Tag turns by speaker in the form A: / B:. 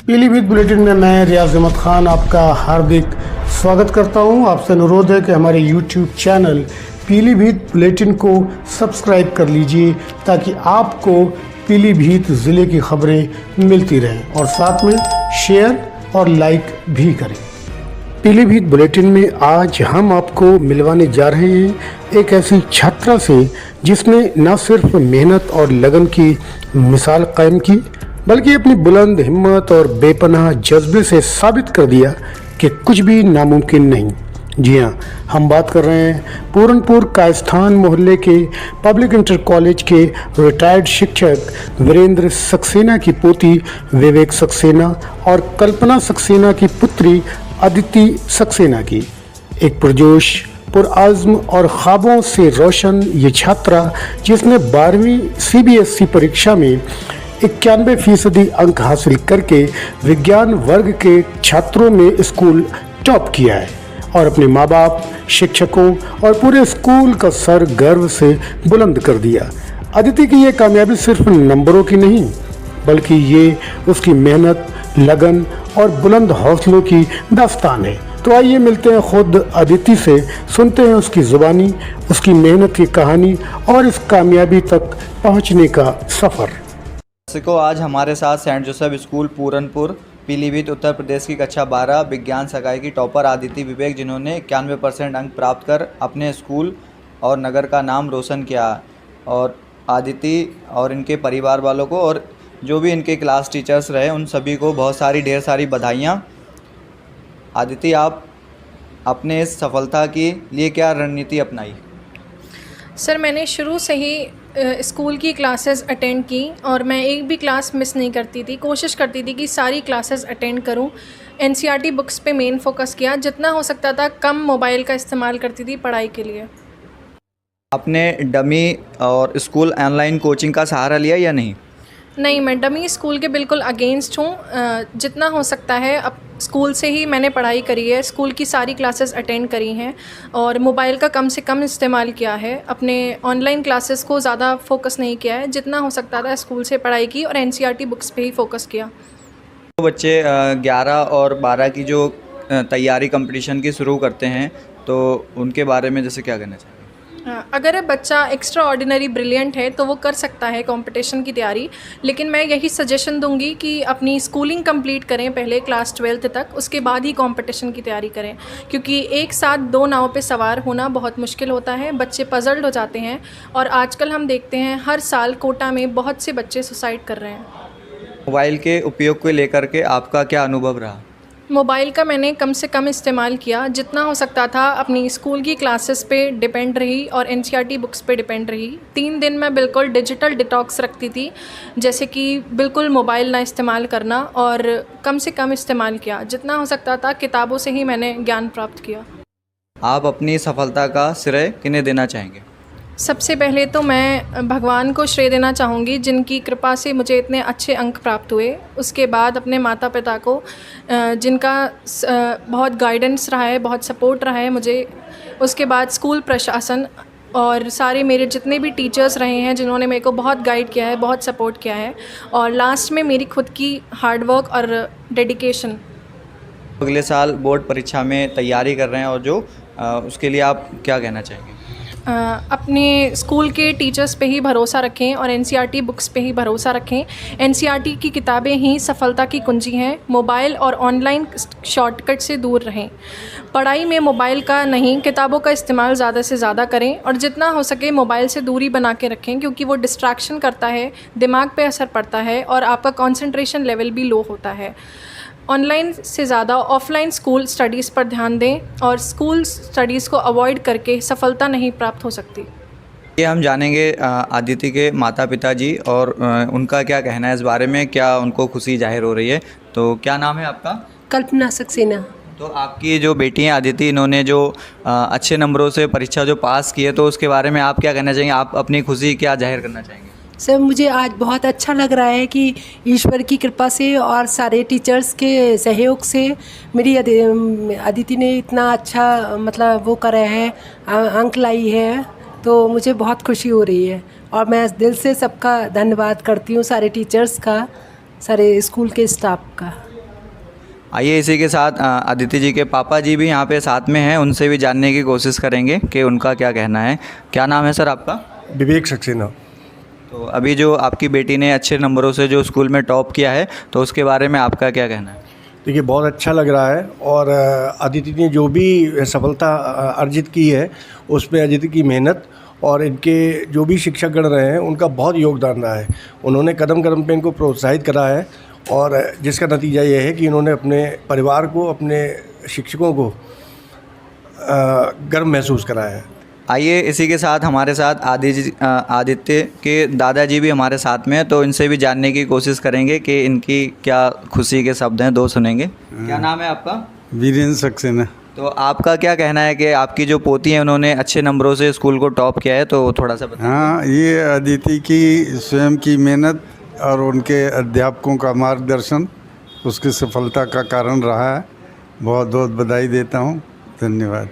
A: Pilibhit bulletin में मैं रियाज अहमद खान आपका हार्दिक स्वागत करता हूं। आपसे अनुरोध है कि हमारे YouTube चैनल पीलीभीत बुलेटिन को सब्सक्राइब कर लीजिए ताकि आपको पीलीभीत ज़िले की खबरें मिलती रहें और साथ में शेयर और लाइक भी करें। पीलीभीत बुलेटिन में आज हम आपको मिलवाने जा रहे हैं एक ऐसी छात्रा से जिसने न सिर्फ मेहनत और लगन की मिसाल कायम की बल्कि अपनी बुलंद हिम्मत और बेपनाह जज्बे से साबित कर दिया कि कुछ भी नामुमकिन नहीं। जी हाँ, हम बात कर रहे हैं पूरनपुर कायस्थान मोहल्ले के पब्लिक इंटर कॉलेज के रिटायर्ड शिक्षक वीरेंद्र सक्सेना की पोती विवेक सक्सेना और कल्पना सक्सेना की पुत्री अदिति सक्सेना की। एक पुरजोश, पुरआज़्म और ख्वाबों से रोशन ये छात्रा जिसने 12वीं CBSE परीक्षा में 91% अंक हासिल करके विज्ञान वर्ग के छात्रों में स्कूल टॉप किया है और अपने माँ बाप, शिक्षकों और पूरे स्कूल का सर गर्व से बुलंद कर दिया। अदिति की ये कामयाबी सिर्फ नंबरों की नहीं बल्कि ये उसकी मेहनत, लगन और बुलंद हौसलों की दास्तान है। तो आइए मिलते हैं खुद अदिति से, सुनते हैं उसकी ज़ुबानी, उसकी मेहनत की कहानी और इस कामयाबी तक पहुंचने का सफ़र।
B: को आज हमारे साथ saint Joseph school Puranpur Pilibhit Uttar Pradesh की कक्षा 12 विज्ञान सगाई की टॉपर आदिति विवेक, जिन्होंने 91% अंक प्राप्त कर अपने स्कूल और नगर का नाम रोशन किया। और आदिति और इनके परिवार वालों को और जो भी इनके क्लास टीचर्स रहे उन सभी को बहुत ढेर सारी बधाइयाँ। आदिति, आप अपने इस सफलता के लिए क्या रणनीति अपनाई?
C: सर, मैंने शुरू से ही स्कूल की क्लासेस अटेंड की और मैं एक भी क्लास मिस नहीं करती थी। कोशिश करती थी कि सारी क्लासेस अटेंड करूं। NCERT बुक्स पे मेन फोकस किया, जितना हो सकता था कम मोबाइल का इस्तेमाल करती थी पढ़ाई के लिए।
B: आपने डमी और स्कूल ऑनलाइन कोचिंग का सहारा लिया या नहीं?
C: नहीं, मैं डमी स्कूल के बिल्कुल अगेंस्ट हूँ। जितना हो सकता है अब स्कूल से ही मैंने पढ़ाई करी है, स्कूल की सारी क्लासेस अटेंड करी हैं और मोबाइल का कम से कम इस्तेमाल किया है। अपने ऑनलाइन क्लासेस को ज़्यादा फोकस नहीं किया है, जितना हो सकता था स्कूल से पढ़ाई की और NCERT बुक्स पे ही फोकस किया।
B: तो बच्चे 11 और 12 की जो तैयारी कंपटीशन की शुरू करते हैं तो उनके बारे में जैसे क्या कहना चाहिए?
C: अगर बच्चा एक्स्ट्रा ऑर्डिनरी ब्रिलियंट है तो वो कर सकता है कंपटीशन की तैयारी, लेकिन मैं यही सजेशन दूंगी कि अपनी स्कूलिंग कंप्लीट करें पहले क्लास 12th तक, उसके बाद ही कंपटीशन की तैयारी करें, क्योंकि एक साथ दो नाव पे सवार होना बहुत मुश्किल होता है। बच्चे पजल्ड हो जाते हैं और आजकल हम देखते हैं हर साल कोटा में बहुत से बच्चे सुसाइड कर रहे हैं।
B: मोबाइल के उपयोग को लेकर के आपका क्या अनुभव रहा?
C: मोबाइल का मैंने कम से कम इस्तेमाल किया, जितना हो सकता था अपनी स्कूल की क्लासेस पे डिपेंड रही और NCERT बुक्स पे डिपेंड रही। 3 दिन मैं बिल्कुल डिजिटल डिटॉक्स रखती थी, जैसे कि बिल्कुल मोबाइल ना इस्तेमाल करना और कम से कम इस्तेमाल किया। जितना हो सकता था किताबों से ही मैंने ज्ञान प्राप्त किया।
B: आप अपनी सफलता का श्रेय किन्हें देना चाहेंगे?
C: सबसे पहले तो मैं भगवान को श्रेय देना चाहूँगी, जिनकी कृपा से मुझे इतने अच्छे अंक प्राप्त हुए। उसके बाद अपने माता पिता को, जिनका बहुत गाइडेंस रहा है, बहुत सपोर्ट रहा है मुझे। उसके बाद स्कूल प्रशासन और सारे मेरे जितने भी टीचर्स रहे हैं जिन्होंने मेरे को बहुत गाइड किया है, बहुत सपोर्ट किया है। और लास्ट में मेरी खुद की हार्डवर्क और डेडिकेशन।
B: अगले साल बोर्ड परीक्षा में तैयारी कर रहे हैं और जो उसके लिए आप क्या कहना चाहेंगे?
C: अपने स्कूल के टीचर्स पे ही भरोसा रखें और NCERT बुक्स पे ही भरोसा रखें। NCERT की किताबें ही सफलता की कुंजी हैं। मोबाइल और ऑनलाइन शॉर्टकट से दूर रहें। पढ़ाई में मोबाइल का नहीं, किताबों का इस्तेमाल ज़्यादा से ज़्यादा करें और जितना हो सके मोबाइल से दूरी बना के रखें, क्योंकि वो डिस्ट्रैक्शन करता है, दिमाग पे असर पड़ता है और आपका कंसंट्रेशन लेवल भी लो होता है। ऑनलाइन से ज़्यादा ऑफलाइन स्कूल स्टडीज़ पर ध्यान दें और स्कूल स्टडीज़ को अवॉइड करके सफलता नहीं प्राप्त हो सकती।
B: ये हम जानेंगे आदिति के माता पिता जी और उनका क्या कहना है इस बारे में, क्या उनको खुशी जाहिर हो रही है। तो क्या नाम है आपका?
D: कल्पना सक्सेना।
B: तो आपकी जो बेटी हैं आदिति, इन्होंने जो अच्छे नंबरों से परीक्षा जो पास की है, तो उसके बारे में आप क्या कहना चाहेंगे? आप अपनी खुशी क्या जाहिर करना चाहेंगे?
D: सर, मुझे आज बहुत अच्छा लग रहा है कि ईश्वर की कृपा से और सारे टीचर्स के सहयोग से मेरी अदिति ने इतना अच्छा मतलब वो करा है, अंक लाई है, तो मुझे बहुत खुशी हो रही है। और मैं दिल से सबका धन्यवाद करती हूँ, सारे टीचर्स का, सारे स्कूल के स्टाफ का।
B: आइए इसी के साथ अदिति जी के पापा जी भी यहाँ पे साथ में हैं, उनसे भी जानने की कोशिश करेंगे कि उनका क्या कहना है। क्या नाम है सर आपका?
E: विवेक सक्सेना।
B: तो अभी जो आपकी बेटी ने अच्छे नंबरों से जो स्कूल में टॉप किया है, तो उसके बारे में आपका क्या कहना है?
E: देखिए बहुत अच्छा लग रहा है और अदिति ने जो भी सफलता अर्जित की है उसमें अदिति की मेहनत और इनके जो भी शिक्षकगण रहे हैं उनका बहुत योगदान रहा है। उन्होंने कदम कदम पे इनको प्रोत्साहित करा है और जिसका नतीजा ये है कि इन्होंने अपने परिवार को, अपने शिक्षकों को गर्व महसूस कराया है।
B: आइए इसी के साथ हमारे साथ आदित्य के दादाजी भी हमारे साथ में हैं, तो इनसे भी जानने की कोशिश करेंगे कि इनकी क्या खुशी के शब्द हैं, दो सुनेंगे। क्या नाम है आपका?
F: वीरेंद्र सक्सेना।
B: तो आपका क्या कहना है कि आपकी जो पोती हैं उन्होंने अच्छे नंबरों से स्कूल को टॉप किया है, तो थोड़ा सा बताइए।
F: हाँ, ये अदिति की स्वयं की मेहनत और उनके अध्यापकों का मार्गदर्शन उसकी सफलता का कारण रहा है। बहुत बहुत बधाई देता हूँ। धन्यवाद।